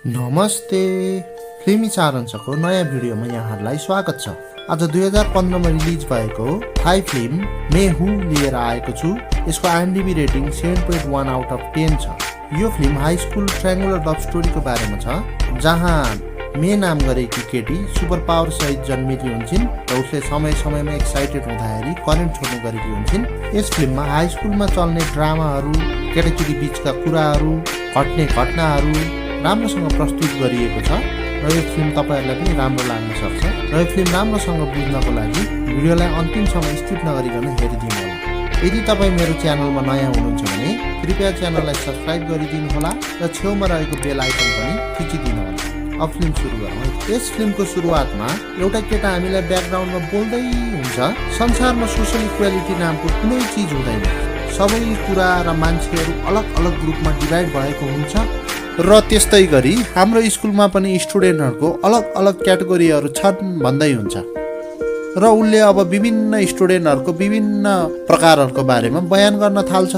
नमस्ते। फिल्मी सारांशको नयाँ भिडियोमा यहाँहरूलाई स्वागत छ। आज 2015 मा रिलिज भएको थाई फिल्म मे हु लिएर आएको छु। यसको IMDb रेटिङ 7.1 आउट अफ 10 छ। यो film high school triangular love स्टोरीको बारेमा छ, जहाँ मे नाम गरेकी केटी सुपर पावर सहित जन्मेकी हुन्छन् र उसले समय समयमा एक्साइटेड हुँदाखेरि करेन्ट छोड्ने गरेकी हुन्छन्। यस फिल्ममा हाई स्कुलमा चल्ने ड्रामाहरू, केटाकेटी बीचका कुराहरू, घट्ने घटनाहरू राम्रोसँग प्रस्तुत गरिएको छ र यो फिल्म तपाईहरुलाई पनि राम्रो लाग्न सक्छ। र यो फिल्म राम्रोसँग बुझ्नको लागि भिडियोलाई अन्तिमसम्म स्किप नगरिकन हेरिदिनु होला। यदि तपाई मेरो च्यानलमा नयाँ हुनुहुन्छ भने कृपया च्यानललाई सब्स्क्राइब गरिदिनु होला र छेउमा रहेको बेल आइकन पनि थिचिदिनु होला। अब फिल्म सुरु गरौँ। यस फिल्मको सुरुवातमा एउटा केटा हामीलाई ब्याकग्राउन्डमा बोल्दै हुन्छ, संसारमा सोशल इक्वालिटी नामको कुनै चीज हुँदैन। सबै कुरा र मान्छेहरू अलग अलग ग्रुपमा डिभाइड भएको हुन्छ र त्यस्तै गरी हाम्रो स्कुलमा पनि स्टुडेन्टहरूको अलग अलग क्याटेगोरीहरू छन् भन्दै हुन्छ। र उसले अब विभिन्न स्टुडेन्टहरूको विभिन्न प्रकारहरूको बारेमा बयान गर्न थाल्छ।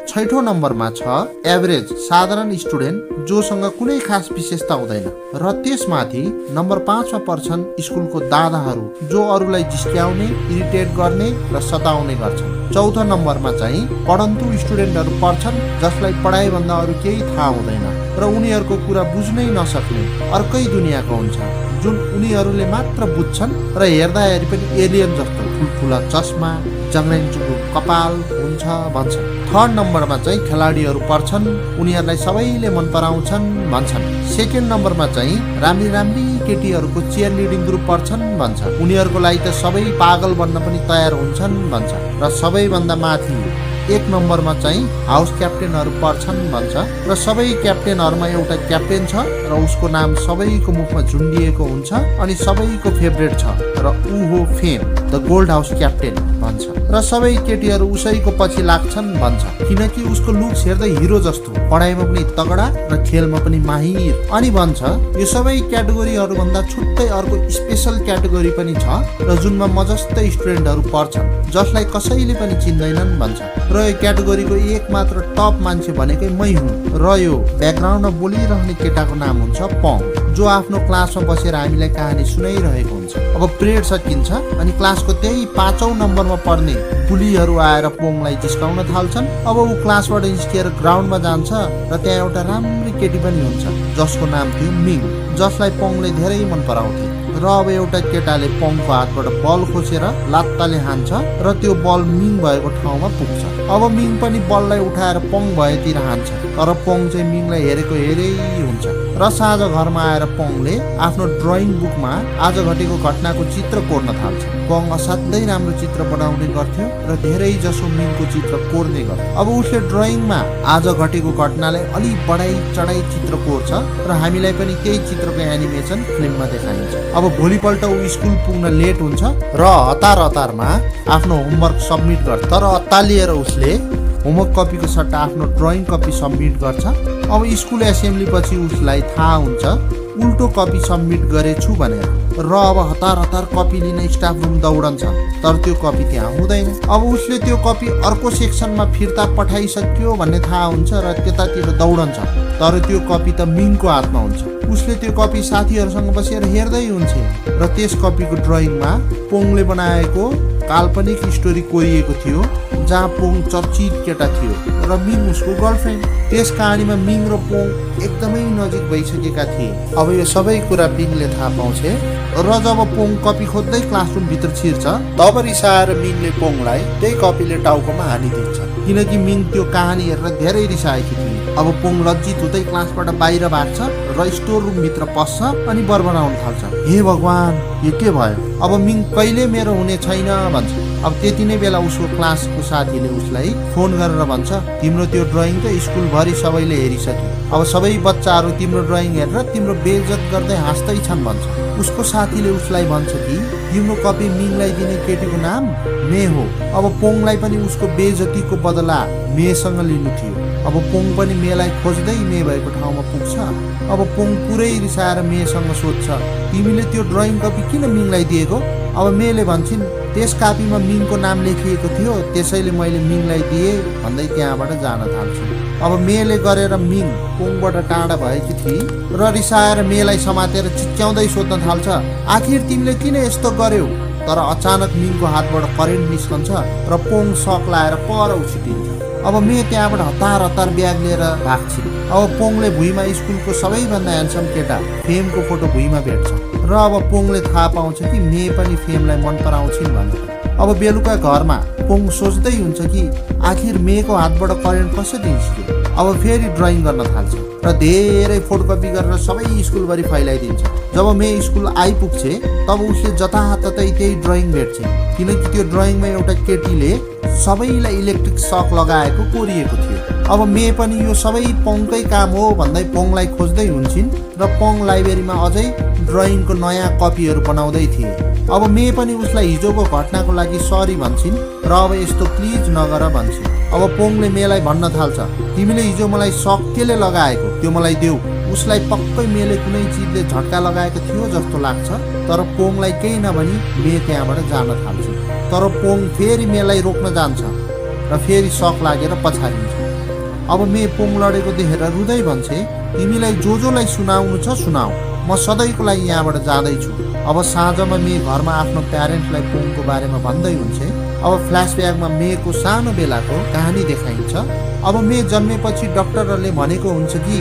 6औं नम्बरमा छ एभरेज साधारण स्टुडेन्ट जोसँग कुनै खास विशेषता हुँदैन, र त्यसमाथि नम्बर 5 मा पर्छन् स्कुलको दादाहरू जो अरूलाई जिस्क्याउने, इरिटेट गर्ने र सताउने गर्छन्। 4औं नम्बरमा चाहिँ पढन्तु स्टुडेन्टहरू पर्छन् जसलाई पढाइभन्दा अरू केही थाहा हुँदैन र उनीहरूको कुरा बुझ्नै नसक्ने अर्कै दुनियाँको हुन्छ, जुन उनीहरूले मात्र बुझ्छन् र हेर्दा हेरी पनि एलियन जस्तो ठुल्ठुला चस्मा, जङ्ग्रेन्चुको कपाल हुन्छ भन्छन्। 3rd नम्बरमा चाहिँ खेलाडीहरू पर्छन्, उनीहरूलाई सबैले मन पराउँछन् भन्छन्। 2nd नम्बरमा चाहिँ राम्री राम्री केटीहरूको चियर लिडिङ ग्रुप पर्छन् भन्छ, उनीहरूको लागि त सबै पागल बन्न पनि तयार हुन्छन् भन्छ। र सबैभन्दा माथि 1 नम्बरमा चाहिँ हाउस क्याप्टेनहरू पर्छन् भन्छ, र सबै क्याप्टेनहरूमा एउटा क्याप्टेन छ र उसको नाम सबैको मुखमा झुन्डिएको हुन्छ अनि सबैको फेभरेट छ र ऊ हो fame, the gold house captain भन्छ। र सबै केटीहरू उसैको पछि लाग्छन् भन्छ, किनकि उसको लुक्स हेर्दै हिरो जस्तो, पढाइमा पनि तगडा र खेलमा पनि माहिर। अनि भन्छ यो सबै क्याटेगोरीहरू भन्दा छुट्टै अर्को स्पेशल क्याटेगोरी पनि छ र जुनमा म जस्तै स्टुडेन्टहरू पर्छन् जसलाई कसैले पनि चिन्दैनन् भन्छ। र यो क्याटेगोरीको एक मात्र टप मान्छे भनेकै मै हुँ। र यो ब्याकग्राउन्डमा बोलिरहने केटाको नाम हुन्छ पङ, जो आफ्नो क्लासमा बसेर हामीलाई कहानी सुनाइरहेको हुन्छ। अब पिरियड सकिन्छ अनि क्लासको त्यही 5औं नम्बरमा पर्ने बुलीहरू आएर पोङलाई जिस्काउन थाल्छन्। अब ऊ क्लासबाट निस्किएर ग्राउन्डमा जान्छ र त्यहाँ एउटा राम्री केटी पनि हुन्छ जसको नाम थियो मिङ, जसलाई पोङले धेरै मन पराउँथे। र अब एउटा केटाले पोङको हातबाट बल खोसेर लात्ताले हान्छ र त्यो बल मिङ भएको ठाउँमा पुग्छ। अब मिङ पनि बललाई उठाएर पोङ भएतिर हान्छ, तर पोङ चाहिँ मिङलाई हेरेको हेरै हुन्छ। र साँझ घरमा आएर पोङले आफ्नो ड्रइङ बुकमा आज घटेको घटनाको चित्र कोर्न थाल्छ। पोङ असाध्यै राम्रो चित्र बनाउने गर्थ्यो र धेरै जसो मिङको चित्र कोर्ने गर्थ्यो। अब उसले ड्रइङमा आज घटेको घटनालाई अलि बढाई चढाई चित्र कोर्छ र हामीलाई पनि त्यही चित्रको एनिमेसन फिल्ममा देखाइन्छ। अब भोलिपल्ट ऊ स्कुल पुग्न लेट हुन्छ र हतारमा आफ्नो होमवर्क सब्मिट गर्छ, तर अत्तालिएर उसले होमवर्क कपीको सट्टा आफ्नो ड्रइङ कपी सब्मिट गर्छ। अब स्कुल एसेम्ब्ली पछि उसलाई थाहा हुन्छ उल्टो कपी सब्मिट गरेछु भनेर, र अब हतार कपी लिन स्टाफ रुम दौडन्छ, तर त्यो कपी त्यहाँ हुँदैन। अब उसले त्यो कपी अर्को सेक्सनमा फिर्ता पठाइसक्यो भन्ने थाहा हुन्छ र त्यतातिर दौडन्छ, तर त्यो कपी त मिङको हातमा हुन्छ। उसले त्यो कपी साथीहरूसँग बसेर हेर्दै हुन्छ र त्यस कपीको ड्रइङमा पोङले बनाएको काल्पनिक स्टोरी कोरिएको थियो, जहाँ पोङ चर्चित केटा थियो र मिङ उसको गर्लफ्रेन्ड। त्यस कहानीमा मिङ र पोङ एकदमै नजिक भइसकेका थिए। अब यो सबै कुरा मिङले थाहा पाउँछ र जब पोङ कपी खोज्दै क्लासरुम भित्र छिर्छ तब रिसाएर मिङले पोङलाई त्यही कपीले टाउकोमा हानिदिन्छ, किनकि मिङ त्यो कहानी हेरेर धेरै रिसाएकी थिए। अब पोङ लज्जित हुँदै क्लासबाट बाहिर भाग्छ र स्टोर रुम भित्र पस्छ अनि बरबराउन थाल्छ, हे भगवान यो के भयो, अब मिङ कहिले मेरो हुने छैन भन्छ। अब त्यति नै बेला उसको क्लासको साथीले उसलाई फोन गरेर भन्छ तिम्रो त्यो ड्रइङ त स्कुलभरि सबैले हेरिसक्यो, अब सबै बच्चाहरू तिम्रो ड्रइङ हेरेर तिम्रो बेइज्जत गर्दै हाँस्दै छन् भन्छ। उसको साथीले उसलाई भन्छ कि तिम्रो कपी मिङलाई दिने केटीको नाम मे हो। अब पोङलाई पनि उसको बेइज्जतीको बदला मेसँग लिनु थियो। अब पोङ पनि मेलाई खोज्दै मे भएको ठाउँमा पुग्छ। अब पोङ पुरै रिसाएर मेसँग सोध्छ तिमीले त्यो ड्रइङ कपी किन मिङलाई दिएको। अब मेले भन्छन् त्यस कापीमा मिङको नाम लेखिएको थियो, त्यसैले मैले मिङलाई दिए भन्दै त्यहाँबाट जान थाल्छु। अब मेले गरेर मिङ पोङबाट टाढा भएकी थिए र रिसाएर मेलाई समातेर चिच्याउँदै सोध्न थाल्छ, आखिर तिमीले किन यस्तो गर्यौ? तर अचानक मिङको हातबाट करेन्ट निस्कन्छ र पोङ सक लाएर पर उछिटिन्छ। अब मे त्यहाँबाट हतार हतार ब्याग लिएर भाग्छिन्। अब पोङले भुइँमा स्कुलको सबैभन्दा ह्यान्डसम केटा फेमको फोटो भुइँमा भेट्छ र अब पोङले थाहा पाउँछ कि मे पनि फेमलाई मन पराउँछिन् भनेर। अब बेलुका घरमा पोङ सोच्दै हुन्छ कि आखिर मेको हातबाट करेन्ट कसरी निस्क्यो। अब फेरि ड्रइङ गर्न थाल्छ र धेरै फोटोकपी गरेर सबै स्कुलभरि फैलाइदिन्छ। जब मे स्कुल आइपुग्छे तब उसले जताततै त्यही ड्रइङ भेट्छ, किनकि त्यो ड्रइङमा एउटा केटीले सबैलाई इलेक्ट्रिक सक लगाएको कोरिएको थियो। अब मे पनि यो सबै पोङकै काम हो भन्दै पोङलाई खोज्दै हुन्छन् र पोङ लाइब्रेरीमा अझै ड्रइङको नयाँ कपीहरू बनाउँदै थिए। अब मे पनि उसलाई हिजोको घटनाको लागि सरी भन्छन् र अब यस्तो प्लिज नगर भन्छन्। अब पोङले मेलाई भन्न थाल्छ, तिमीले हिजो मलाई सक केले लगाएको त्यो मलाई देऊ। उसलाई पक्कै मेले कुनै चिजले झट्का लगाएको थियो जस्तो लाग्छ, तर पोङलाई केही नभनी मे त्यहाँबाट जान थाल्छ। तर पोङ फेरि मेलाई रोक्न जान्छ र फेरि सक लागेर पछाडिन्छ। अब मे पोङ लडेको देखेर रुँदै भन्छे, तिमीलाई जोलाई सुनाउनु छ सुनाऊ, म सधैँको लागि यहाँबाट जाँदैछु। अब साँझमा मे घरमा आफ्नो प्यारेन्ट्सलाई पोङको बारेमा भन्दै हुन्छे। अब फ्ल्यासब्याकमा मेको सानो बेलाको कहानी देखाइन्छ। अब मे जन्मेपछि डाक्टरहरूले भनेको हुन्छ कि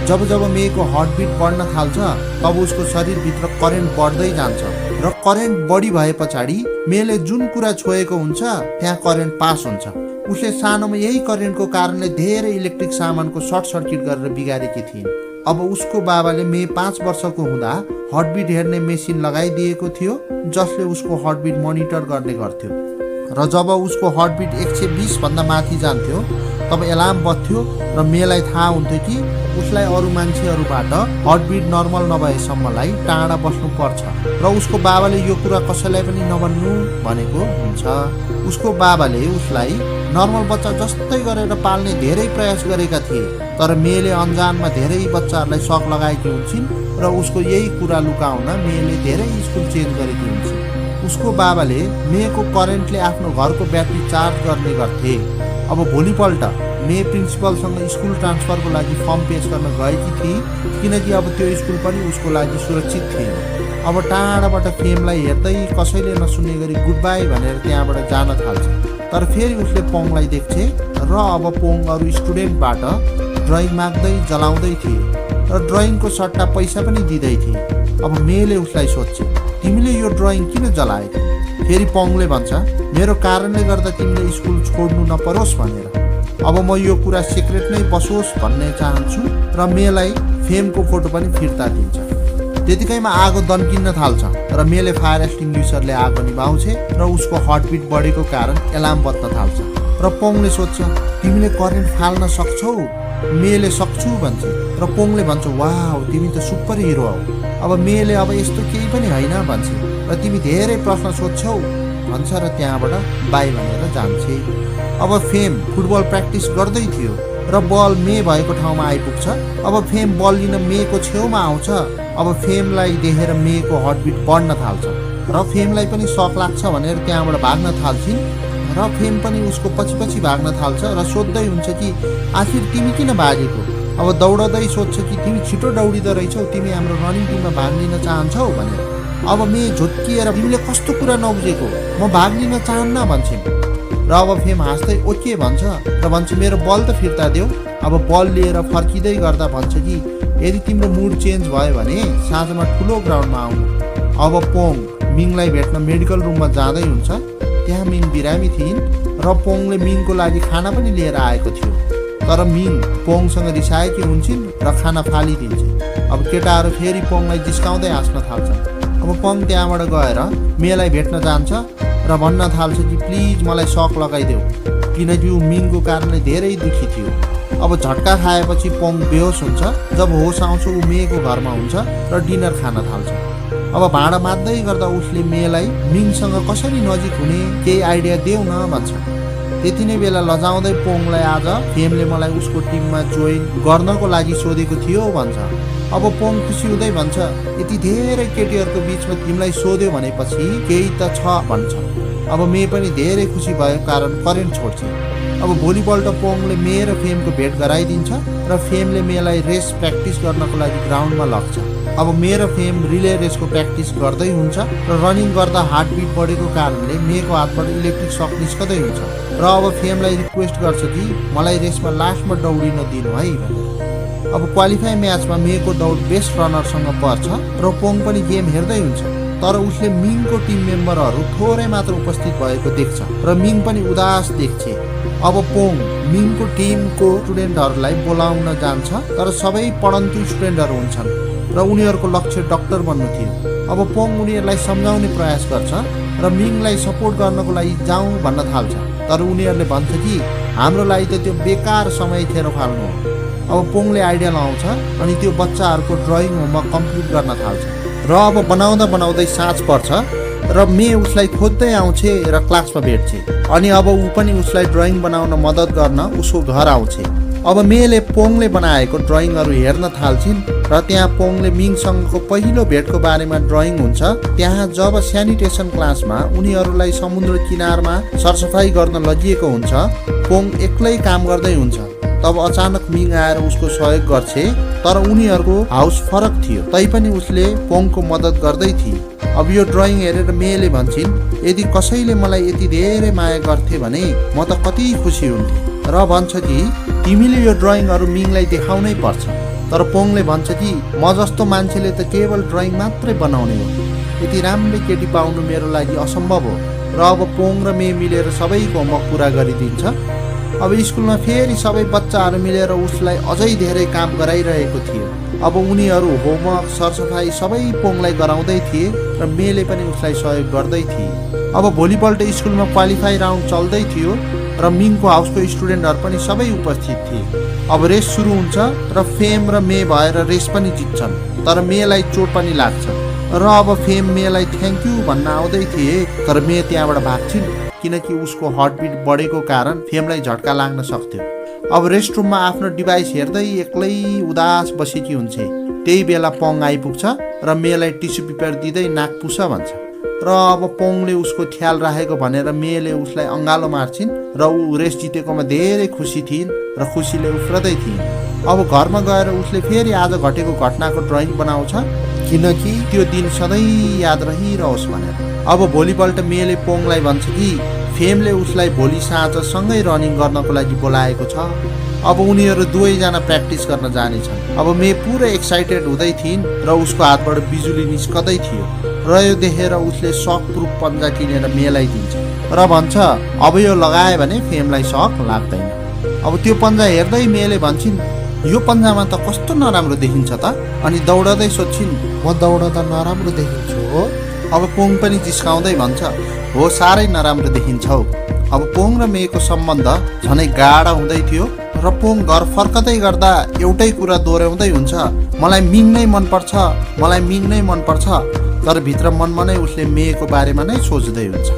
जब जब मेको हार्टबिट बढ्न थाल्छ तब उसको शरीरभित्र करेन्ट बढ्दै जान्छ र करेन्ट बढी भए पछाडि मेले जुन कुरा छोएको हुन्छ त्यहाँ करेन्ट पास हुन्छ। उसले सानोमा यही करेन्टको कारणले धेरै इलेक्ट्रिक सामानको सर्ट सर्किट गरेर बिगारेकी थिइन्। अब उसको बाबाले मे 5 वर्षको हुँदा हार्टबिट हेर्ने मेसिन लगाइदिएको थियो, जसले उसको हार्टबिट मोनिटर गर्ने गर्थ्यो र जब उसको हार्टबिट 120 भन्दा माथि जान्थ्यो तब एलार्म बज्थ्यो र मेलाई थाहा हुन्थ्यो कि उसलाई अरू मान्छेहरूबाट हार्टबिट नर्मल नभएसम्मलाई टाढा बस्नु पर्छ र उसको बाबाले यो कुरा कसैलाई पनि नभन्नु भनेको हुन्छ। उसको बाबाले उसलाई नर्मल बच्चा जस्तै गरेर पाल्ने धेरै प्रयास गरेका थिए, तर मेले अन्जानमा धेरै बच्चाहरूलाई सक लगाएकी हुन्छन् र उसको यही कुरा लुकाउन मेले धेरै स्कुल चेन्ज गरेकी हुन्छन्। उसको बाबाले मेको करेन्टले आफ्नो घरको ब्याट्री चार्ज गर्ने गर्थे। अब भोलिपल्ट मे प्रिन्सिपलसँग स्कुल ट्रान्सफरको लागि फर्म पेश गर्न गएकी थिए, किनकि अब त्यो स्कुल पनि उसको लागि सुरक्षित थिएन। अब टाढाबाट फेमलाई हेर्दै कसैले नसुन्ने गरी गुड बाई भनेर त्यहाँबाट जान थाल्छ, तर फेरि उसले पोङलाई देख्छे र अब पोङ अरू स्टुडेन्टबाट ड्रइङ माग्दै जलाउँदै थिए र ड्रइङको सट्टा पैसा पनि दिँदै थिए। अब मेले उसलाई सोध्छ, तिमीले यो ड्रइङ किन जलाएको? फेरि पोङले भन्छ, मेरो कारणले गर्दा तिमीले स्कुल छोड्नु नपरोस् भनेर। अब म यो कुरा सिक्रेट नै बसोस् भन्ने चाहन्छु र मेलाई फेमको फोटो पनि फिर्ता दिन्छ। त्यतिकैमा आगो दन्किन्न थाल्छ र मेले फायर एक्सटिङ्ग्विसरले आगो निभाउँछ र उसको हार्टबिट बढेको कारण एलार्म बज्न थाल्छ र पोङले सोध्छ, तिमीले करेन्ट फाल्न सक्छौ? मेले सक्छु भन्छ र पोङले भन्छ, वाउ तिमी त सुपर हिरो हौ। अब मेले अब यस्तो केही पनि होइन भन्छ र तिमी धेरै प्रश्न सोध्छौ भन्छ र त्यहाँबाट बाई भनेर जान्छे। अब फेम फुटबल प्र्याक्टिस गर्दै थियो र बल मे भएको ठाउँमा आइपुग्छ। अब फेम बल लिन मेको छेउमा आउँछ। अब फेमलाई देखेर मेको हार्टबिट बढ्न थाल्छ र फेमलाई पनि सक लाग्छ भनेर त्यहाँबाट भाग्न थाल्छिन् र फेम पनि उसको पछि पछि भाग्न थाल्छ र सोध्दै हुन्छ कि आखिर तिमी किन भागेको? अब दौडदै सोध्छ कि तिमी छिटो दौडिँदो रहेछौ, तिमी हाम्रो रनिङ टिममा भाग लिन चाहन्छौ भनेर। अब मे झोत्किएर तिमीले कस्तो कुरा नबुझेको, म भाग लिन चाहन्न भन्छन् र अब फेम हाँस्दै ओके भन्छ र भन्छ मेरो बल त फिर्ता देऊ। अब बल लिएर फर्किँदै गर्दा भन्छ कि यदि तिम्रो मुड चेन्ज भयो भने साँझमा ठुलो ग्राउन्डमा आउनु। अब पोङ मिङलाई भेट्न मेडिकल रुममा जाँदै हुन्छ। त्यहाँ मिङ बिरामी थिइन् र पोङले मिङको लागि खाना पनि लिएर आएको थियो, तर मिङ पोङसँग रिसाएकी हुन्छन् र खाना फालिदिन्छन्। अब केटाहरू फेरि पोङलाई जिस्काउँदै हाँस्न थाल्छन्। अब पोङ त्यहाँबाट गएर मेलाई भेट्न जान्छ र भन्न थाल्छ कि प्लिज मलाई सक लगाइदेऊ, किनकि ऊ मिङको कारणले धेरै दुखी थियो। अब झट्का खाएपछि पोङ बेहोस हुन्छ। जब होस आउँछ ऊ मेको घरमा हुन्छ र डिनर खान थाल्छ। अब भाँडा माझ्दै गर्दा उसले मेलाई मिङसँग कसरी नजिक हुने केही आइडिया देऊ न भन्छ। त्यति नै बेला लजाउँदै पोङलाई आज फेमले मलाई उसको टिममा जोइन गर्नको लागि सोधेको थियो भन्छ। अब पोङ खुसी हुँदै भन्छ, यति धेरै केटीहरूको बिचमा तिमीलाई सोध्यो भनेपछि केही त छ भन्छ। अब मे पनि धेरै खुसी भएको कारण करेन्ट छोड्छ। अब भोलिपल्ट पोङले मे र फेमको भेट गराइदिन्छ र फेमले मेलाई रेस प्र्याक्टिस गर्नको लागि ग्राउन्डमा लग्छ। अब मे र फेम रिले रेसको प्र्याक्टिस गर्दै हुन्छ र रनिङ गर्दा हार्टबिट बढेको कारणले मेको हातबाट इलेक्ट्रिक सक निस्कदै हुन्छ र अब फेमलाई रिक्वेस्ट गर्छ कि मलाई रेसमा लास्टमा दौडिन दिनु है भनेर। अब क्वालिफाई म्याचमा मेको दौड बेस्ट रनरसँग पर्छ र पोङ पनि गेम हेर्दै हुन्छ, तर उसले मिङको टिम मेम्बरहरू थोरै मात्र उपस्थित भएको देख्छ र मिङ पनि उदास देख्छ। अब पोङ मिङको टिमको स्टुडेन्टहरूलाई बोलाउन जान्छ, तर सबै पढन्तु स्टुडेन्टहरू हुन्छन् र उनीहरूको लक्ष्य डाक्टर बन्नु थियो। अब पोङ उनीहरूलाई सम्झाउने प्रयास गर्छ र मिङलाई सपोर्ट गर्नको लागि जाउँ भन्न थाल्छ, तर उनीहरूले भन्छ कि हाम्रो लागि त त्यो बेकार समय खेर फाल्नु हो। अब पोङले आइडिया लगाउँछ अनि त्यो बच्चाहरूको ड्रइङ होमवर्क कम्प्लिट गर्न थाल्छ र अब बनाउँदा बनाउँदै साँझ पर्छ र मे उसलाई खोज्दै आउँछ र क्लासमा भेट्छ अनि अब ऊ पनि उसलाई ड्रइङ बनाउन मद्दत गर्न उसको घर आउँछ। अब मेले पोङले बनाएको ड्रइङहरू हेर्न थाल्छिन् र त्यहाँ पोङले मिङसँगको पहिलो भेटको बारेमा ड्रइङ हुन्छ। त्यहाँ जब स्यानिटेसन क्लासमा उनीहरूलाई समुद्र किनारमा सरसफाइ गर्न लगिएको हुन्छ, पोङ एक्लै काम गर्दै हुन्छ। तब अचानक मिङ आएर उसको सहयोग गर्छ, तर उनीहरूको हाउस फरक थियो तैपनि उसले पोङको मद्दत गर्दै थिए। अब यो ड्रइङ हेरेर मेले भन्छन्, यदि कसैले मलाई यति धेरै माया गर्थे भने म त कति खुसी हुन्थे र भन्छ कि तिमीले यो ड्रइङहरू मिङलाई देखाउनै पर्छ। तर पोङले भन्छ कि म जस्तो मान्छेले त केवल ड्रइङ मात्रै बनाउने हो, यति राम्रो केटी पाउनु मेरो लागि असम्भव हो। र अब पोङ र मे मिलेर सबैको होमवर्क पुरा गरिदिन्छ। अब स्कुलमा फेरि सबै बच्चाहरू मिलेर उसलाई अझै धेरै काम गराइरहेको थियो। अब उनीहरू होमवर्क सरसफाइ सबै पोङलाई गराउँदै थिए र मेले पनि उसलाई सहयोग गर्दै थिए। अब भोलिपल्ट स्कुलमा क्वालिफाई राउन्ड चल्दै थियो र मिङको हाउसको स्टुडेन्टहरू पनि सबै उपस्थित थिए। अब रेस सुरु हुन्छ र फेम र मे भएर रेस पनि जित्छन्, तर मेलाई चोट पनि लाग्छ र अब फेम मेलाई थ्याङ्क यू भन्न आउँदै थिए, तर मे त्यहाँबाट भाग्छिन् किनकि उसको हार्टबिट बढेको कारण फेमलाई झट्का लाग्न सक्थ्यो। अब रेस्टरुममा आफ्नो डिभाइस हेर्दै एक्लै उदास बसेकी हुन्छ। त्यही बेला पोङ आइपुग्छ र मेलाई टिस्यु पेपर दिँदै नाक पुछ भन्छ र अब पोङले उसको ख्याल राखेको भनेर मेले उसलाई अँगालो मार्छिन् र ऊ रेस जितेकोमा धेरै खुसी थिइन् र खुसीले उफ्रदै थिइन्। अब घरमा गएर उसले फेरि आज घटेको घटनाको ड्रइङ बनाउँछ किनकि त्यो दिन सधैँ याद रहिरहोस् भनेर। अब भोलिपल्ट मेले पोङलाई भन्छ कि फेमले उसलाई भोलि साँझ सँगै रनिङ गर्नको लागि बोलाएको छ। अब उनीहरू दुवैजना प्र्याक्टिस गर्न जानेछन्। अब मे पुरै एक्साइटेड हुँदै थिइन् र उसको हातबाट बिजुली निस्कदै थियो र यो देखेर उसले सक प्रुफ पन्जा किनेर मेलाई दिन्छ र भन्छ अब यो लगायो भने फेमलाई सक लाग्दैन। अब त्यो पन्जा हेर्दै मेले भन्छन् यो पन्जामा त कस्तो नराम्रो देखिन्छ त, अनि दौडदै सोध्छिन् म दौडदा नराम्रो देखिन्छु हो। अब पोङ पनि जिस्काउँदै भन्छ हो साह्रै नराम्रो देखिन्छ हौ। अब पोङ र मेको सम्बन्ध झनै गाढा हुँदै थियो र पोङ घर फर्कदै गर्दा एउटै कुरा दोहोऱ्याउँदै हुन्छ, मलाई मिङ नै मनपर्छ, मलाई मिङ नै मनपर्छ, तर भित्र मनमा नै उसले मेको बारेमा नै सोच्दै हुन्छ।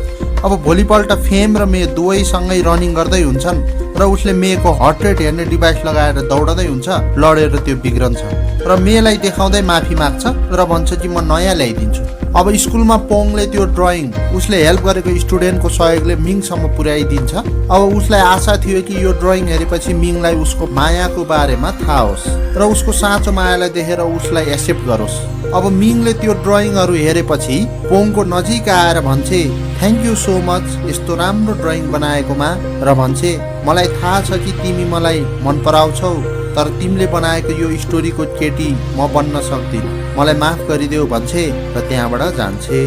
अब भोलिपल्ट फेम र मे दुवैसँगै रनिङ गर्दै हुन्छन् र उसले मेको हार्ट रेट हेर्ने डिभाइस लगाएर दौडदै हुन्छ, लडेर त्यो बिग्रन्छ र मेलाई देखाउँदै माफी माग्छ र भन्छ कि म नयाँ ल्याइदिन्छु। अब स्कुलमा पोङले त्यो ड्रइङ उसले हेल्प गरेको स्टुडेन्टको सहयोगले मिङसम्म पुर्याइदिन्छ। अब उसलाई आशा थियो कि यो ड्रइङ हेरेपछि मिङलाई उसको मायाको बारेमा थाहा होस् र उसको साँचो मायालाई देखेर उसलाई एक्सेप्ट गरोस्। अब मिङले त्यो ड्रइङहरू हेरेपछि पोङको नजिक आएर भन्छे थ्याङ्क यू सो मच यस्तो राम्रो ड्रइङ बनाएकोमा र भन्छे मलाई थाहा छ कि तिमी मलाई मन पराउँछौ, तर तिमीले बनाएको यो स्टोरीको केटी म बन्न सक्दिनँ, मलाई माफ गरिदेऊ भन्छे र त्यहाँबाट जान्छे।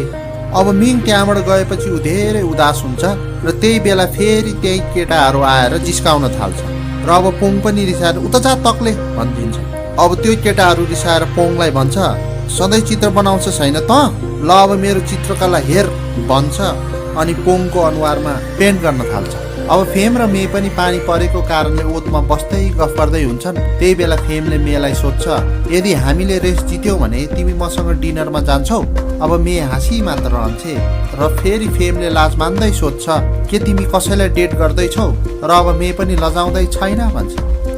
अब मिङ त्यहाँबाट गएपछि ऊ धेरै उदास हुन्छ र त्यही बेला फेरि त्यही केटाहरू आएर जिस्काउन थाल्छ र अब पोङ पनि रिसाएर उता जा तक्ले भनिदिन्छ। अब त्यो केटाहरू रिसाएर पोङलाई भन्छ सधैँ चित्र बनाउँछ छैन त, ल अब मेरो चित्रकला हेर भन्छ अनि पोङको अनुहारमा पेन्ट गर्न थाल्छ। अब फेम र मे पनि पानी परेको कारणले ओतमा बस्दै गफ गर्दै हुन्छन्। त्यही बेला फेमले मेलाई सोध्छ यदि हामीले रेस जित्यौ भने तिमी मसँग डिनरमा जान्छौ। अब मे हाँसी मात्र रहन्छे र फेरि फेमले लाज मान्दै सोध्छ के तिमी कसैलाई डेट गर्दैछौ, र अब मे पनि लजाउँदै छैन भन्छ।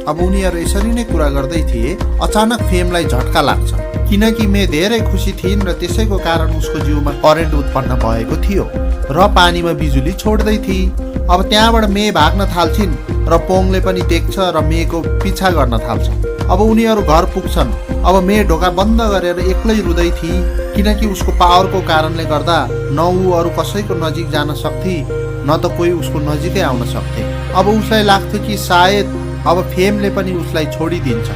अब उनीहरू यसरी नै कुरा गर्दै थिए, अचानक फेमलाई झट्का लाग्छ किनकि मे धेरै खुसी थिइन् र त्यसैको कारण उसको जिउमा करेन्ट उत्पन्न भएको थियो र पानीमा बिजुली छोड्दै थिए। अब त्यहाँबाट मे भाग्न थाल्छिन् र पोङले पनि देख्छ र मेको पिछा गर्न थाल्छ। अब उनीहरू घर पुग्छन्। अब मे ढोका बन्द गरेर एक्लै रुँदै थिए किनकि उसको पावरको कारणले गर्दा न ऊ अरू कसैको नजिक जान सक्थे न त कोही उसको नजिकै आउन सक्थे। अब उसलाई लाग्थ्यो कि सायद अब फेमले पनि उसलाई छोडिदिन्छ।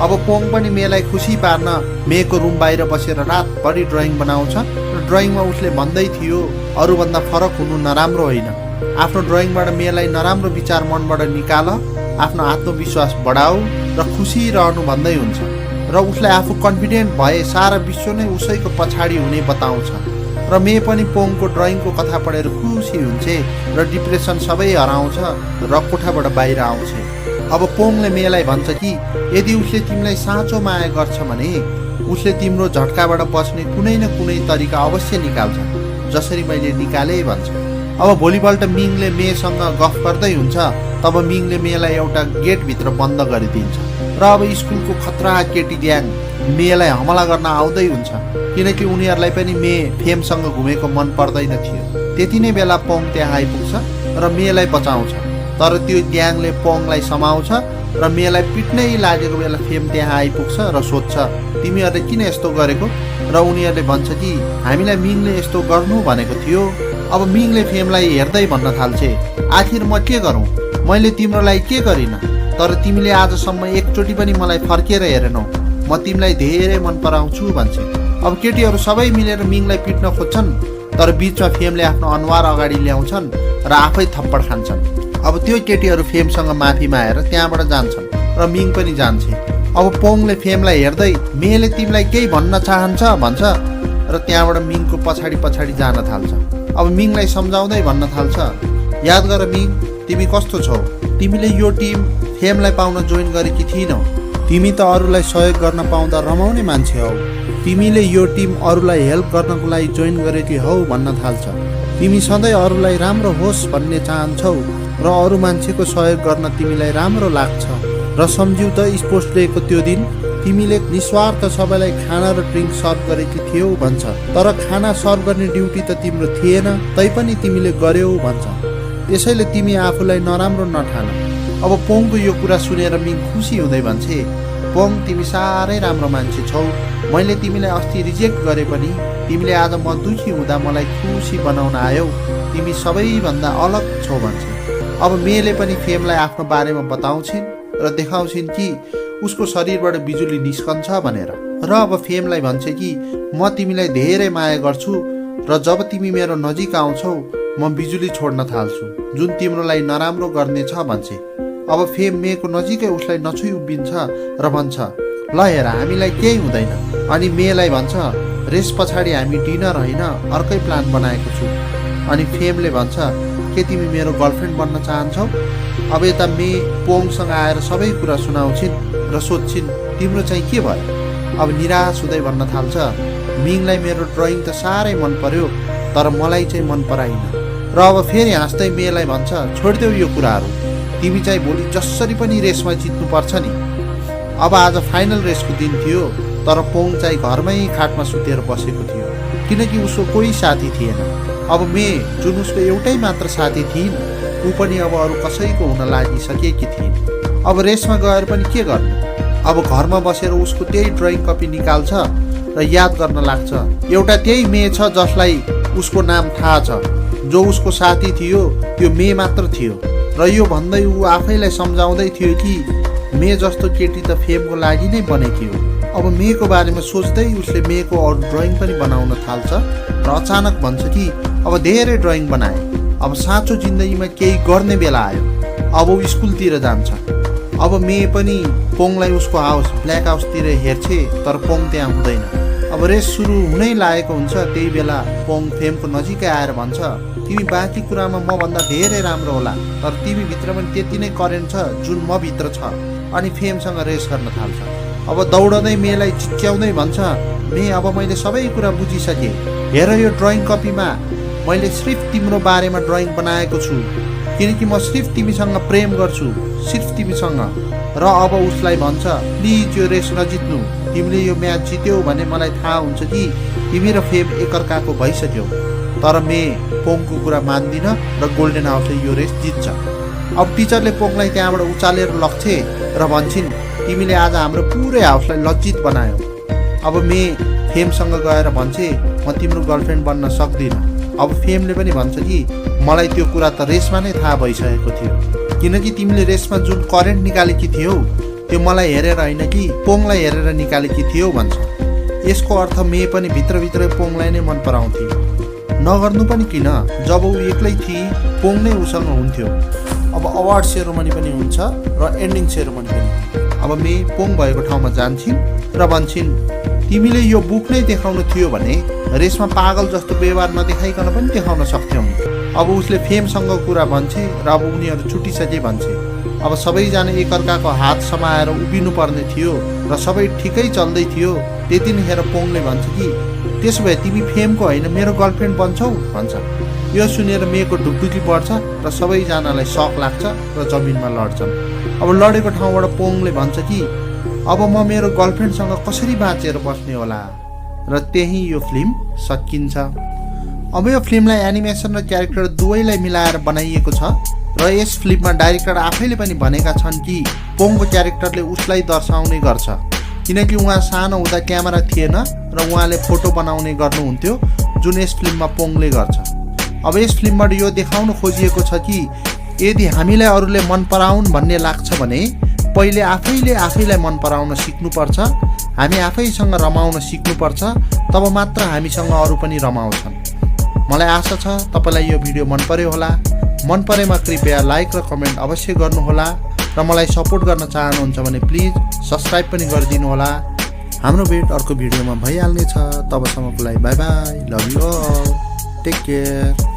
अब पोङ पनि मेलाई खुसी पार्न मेको रुम बाहिर बसेर रातभरि ड्रइङ बनाउँछ र ड्रइङमा उसले भन्दै थियो अरूभन्दा फरक हुनु नराम्रो होइन। आफ्नो ड्रइङबाट मेलाई नराम्रो विचार मनबाट निकाल, आफ्नो आत्मविश्वास बढाऊ र खुसी रहनु भन्दै हुन्छ र उसलाई आफू कन्फिडेन्ट भए सारा विश्व नै उसैको पछाडि हुने बताउँछ र मे पनि पोङको ड्रइङको कथा पढेर खुसी हुन्छ र डिप्रेसन सबै हराउँछ र कोठाबाट बाहिर आउँछ। अब पोङले मेलाई भन्छ कि यदि उसले तिमीलाई साँचो माया गर्छ भने उसले तिम्रो झट्काबाट बच्ने कुनै न कुनै तरिका अवश्य निकाल्छ, जसरी मैले निकाले भन्छ। अब भोलिपल्ट मिङले मेसँग गफ गर्दै हुन्छ। तब मिङले मेलाई एउटा गेटभित्र बन्द गरिदिन्छ र अब स्कुलको खतरा केटी ग्याङ मेलाई हमला गर्न आउँदै हुन्छ किनकि उनीहरूलाई पनि मे फेमसँग घुमेको मन पर्दैन थियो। त्यति नै बेला पोङ त्यहाँ आइपुग्छ र मेलाई बचाउँछ, तर त्यो ग्याङले पोङलाई समाउँछ र मेलाई पिट्नै लागेको बेला फेम त्यहाँ आइपुग्छ र सोध्छ तिमीहरूले किन यस्तो गरेको र उनीहरूले भन्छ कि हामीलाई मिङले यस्तो गर्नु भनेको थियो। अब मिङले फेमलाई हेर्दै भन्न थाल्छे आखिर म के गरौँ, मैले तिम्रो लागि के गरिनँ, तर तिमीले आजसम्म एकचोटि पनि मलाई फर्केर हेरेनौ, म तिमीलाई धेरै मन पराउँछु भन्छ। अब केटीहरू सबै मिलेर मिङलाई पिट्न खोज्छन् तर बिचमा फेमले आफ्नो अनुहार अगाडि ल्याउँछन् र आफै थप्पड खान्छन्। अब त्यो केटीहरू फेमसँग माफी मागेर त्यहाँबाट जान्छन् र मिङ पनि जान्छ। अब पोङले फेमलाई हेर्दै मेले तिमीलाई केही भन्न चाहन्छ भन्छ र त्यहाँबाट मिङको पछाडि पछाडि जान थाल्छ। अब मिङलाई सम्झाउँदै भन्न थाल्छ याद गर मिङ, तिमी कस्तो छौ, तिमीले यो टिम फेमलाई पाउन जोइन गरेकी थिइनौ, तिमी त अरूलाई सहयोग गर्न पाउँदा रमाउने मान्छे हौ, तिमीले यो टिम अरूलाई हेल्प गर्नको लागि जोइन गरेकी हौ भन्न थाल्छ। तिमी सधैँ अरूलाई राम्रो होस् भन्ने चाहन्छौ र अरू मान्छेको सहयोग गर्न तिमीलाई राम्रो लाग्छ र सम्झिउ त स्पोर्ट्स डेको त्यो दिन तिमीले निस्वार्थ सबैलाई खाना र ड्रिङ्क सर्भ गरेकी थियौ भन्छ, तर खाना सर्भ गर्ने ड्युटी त तिम्रो थिएन तैपनि तिमीले गर्यौ भन्छ, त्यसैले तिमी आफूलाई नराम्रो नठान। अब पोङको यो कुरा सुनेर मिङ खुसी हुँदै भन्छे पोङ तिमी साह्रै राम्रो मान्छे छौ, मैले तिमीलाई अस्ति रिजेक्ट गरे पनि तिमीले आज म दुखी हुँदा मलाई खुसी बनाउन आयौ, तिमी सबैभन्दा अलग छौ भन्छ। अब मेले पनि फेमलाई आफ्नो बारेमा बताउँछिन् र देखाउँछिन् कि उसको शरीरबाट बिजुली निस्कन्छ भनेर र अब फेमलाई भन्छ कि म तिमीलाई धेरै माया गर्छु र जब तिमी मेरो नजिक आउँछौ म बिजुली छोड्न थाल्छु जुन तिम्रो लागि नराम्रो गर्नेछ भन्छ। अब फेम मेको नजिकै उसलाई नछुई उभिन्छ र भन्छ ल हेर हामीलाई केही हुँदैन, अनि मेलाई भन्छ रेस पछाडि हामी डिनर होइन अर्कै प्लान बनाएको छु। अनि फेमले भन्छ के तिमी मेरो गर्लफ्रेन्ड बन्न चाहन्छौ। अब यता मे पोङसँग आएर सबै कुरा सुनाउँछिन् र सोध्छिन् तिम्रो चाहिँ के भयो। अब निराश हुँदै भन्न थाल्छ मिङलाई मेरो ड्रइङ त साह्रै मन पर्यो तर मलाई चाहिँ मन पराइन। र अब फेरि हाँस्दै मेलाई भन्छ छोडिदेऊ यो कुराहरू, तिमी चाहिँ भोलि जसरी पनि रेसमा जित्नुपर्छ नि। अब आज फाइनल रेसको दिन थियो तर पोङ चाहिँ घरमै खाटमा सुतेर बसेको थियो किनकि उसको कोही साथी थिएन। अब मे जुन उसको एउटै मात्र साथी थिइन् ऊ पनि अब अरू कसैको हुन लागिसकेकी थिइन्। अब रेसमा गएर पनि के गर्ने, अब घरमा बसेर उसको त्यही ड्रइङ कपी निकाल्छ र याद गर्न लाग्छ एउटा त्यही मे छ जसलाई उसको नाम थाहा छ, जो उसको साथी थियो त्यो मे मात्र थियो र यो भन्दै ऊ आफैलाई सम्झाउँदै थियो कि मे जस्तो केटी त फेमको लागि नै बनेकी हो। अब मेको बारेमा सोच्दै उसले मेको अरू ड्रइङ पनि बनाउन थाल्छ र अचानक भन्छ कि अब धेरै ड्रइङ बनाए, अब साँचो जिन्दगीमा केही गर्ने बेला आयो, अब ऊ स्कुलतिर जान्छ। अब मे पनि पोङलाई उसको हाउस ब्ल्याक हाउसतिर हेर्छे तर पोङ त्यहाँ हुँदैन। अब रेस सुरु हुनै लागेको हुन्छ त्यही बेला पोङ फेमको नजिकै आएर भन्छ तिमी बाँकी कुरामा मभन्दा धेरै राम्रो होला तर तिमी भित्र पनि त्यति नै करेन्ट छ जुन म भित्र छ, अनि फेमसँग रेस गर्न थाल्छ। अब दौडँदै मेलाई चिच्याउँदै भन्छ मे अब मैले सबै कुरा बुझिसकेँ, हेर यो ड्रइङ कपीमा मैले सिर्फ तिम्रो बारेमा ड्रइङ बनाएको छु किनकि म सिर्फ तिमीसँग प्रेम गर्छु, सिर्फ तिमीसँग। र अब उसलाई भन्छ प्लिज यो रेस नजित्नु, तिमीले यो म्याच जित्यौ भने मलाई थाहा हुन्छ कि तिमी र फेम एकअर्काको भइसक्यो। तर मे पोङको कुरा मान्दिन र गोल्डन हाउसले यो रेस जित्छ। अब टिचरले पोङलाई त्यहाँबाट उचालेर लग्छे र भन्छन् तिमीले आज हाम्रो पुरै हाउसलाई लज्जित बनायौ। अब मे फेमसँग गएर भन्छे म तिम्रो गर्लफ्रेन्ड बन्न सक्दिनँ। अब फेमले पनि भन्छ कि मलाई त्यो कुरा त रेसमा नै थाहा भइसकेको थियो, किनकि तिमीले रेसमा जुन करेन्ट निकालेकी थियौ त्यो मलाई हेरेर होइन कि पोङलाई हेरेर निकालेकी थियौ भन्छ। यसको अर्थ मे पनि भित्रभित्रै पोङलाई नै मन पराउँथे। नगर्नु पनि किन, जब ऊ एक्लै थिए पोङ नै उसँग हुन्थ्यो। अब अवार्ड सेरोमनी पनि हुन्छ र एन्डिङ सेरोमनी पनि। अब मे पोङ भएको ठाउँमा जान्छन् र भन्छन् तिमीले यो बुक नै देखाउनु थियो भने रेसमा पागल जस्तो व्यवहार नदेखाइकन पनि देखाउन सक्थ्यौ। अब उसले फेमसँग कुरा भन्छे र अब उनीहरू छुटिसके भन्छे। अब सबैजना एकअर्काको हात समाएर उभिनु पर्ने थियो र सबै ठिकै चल्दै थियो। त्यतिखेर पोङले भन्छ कि त्यसो भए तिमी फेमको होइन मेरो गर्लफ्रेन्ड बन्छौ भन्छ। यो सुनेर मेको ढुकढुकी बढ्छ र सबैजनालाई सक लाग्छ र जमिनमा लड्छन्। अब लडेको ठाउँबाट पोङले भन्छ कि अब म मेरो गर्लफ्रेन्डसँग कसरी बाँचेर बस्ने होला, र त्यही यो फिल्म सकिन्छ। अब यो फिल्मलाई एनिमेसन र क्यारेक्टर दुवैलाई मिलाएर बनाइएको छ र यस फिल्ममा डाइरेक्टर आफैले पनि भनेका छन् कि पोङको क्यारेक्टरले उसलाई दर्शाउने गर्छ, किनकि उहाँ सानो हुँदा क्यामेरा थिएन र उहाँले फोटो बनाउने गर्नुहुन्थ्यो जुन यस फिल्ममा पोङले गर्छ। अब यस फिल्मबाट यो देखाउन खोजिएको छ कि यदि हामीलाई अरूले मन पराउन् भन्ने लाग्छ भने पहिले आफैलाई मन पराउन सिक्नुपर्छ, हामी आफैसँग रमाउन सिक्नुपर्छ, तब मात्र हामीसँग अरू पनि रमाउँछन्। मलाई आशा छ तपाईँलाई यो भिडियो मन पर्यो होला। मन परेमा कृपया लाइक र कमेन्ट अवश्य गर्नुहोला र मलाई सपोर्ट गर्न चाहनुहुन्छ भने प्लिज सब्सक्राइब पनि गरिदिनु होला। हाम्रो भेट अर्को भिडियोमा भइहाल्नेछ। तबसम्मको लागि bye bye, love you all, take care.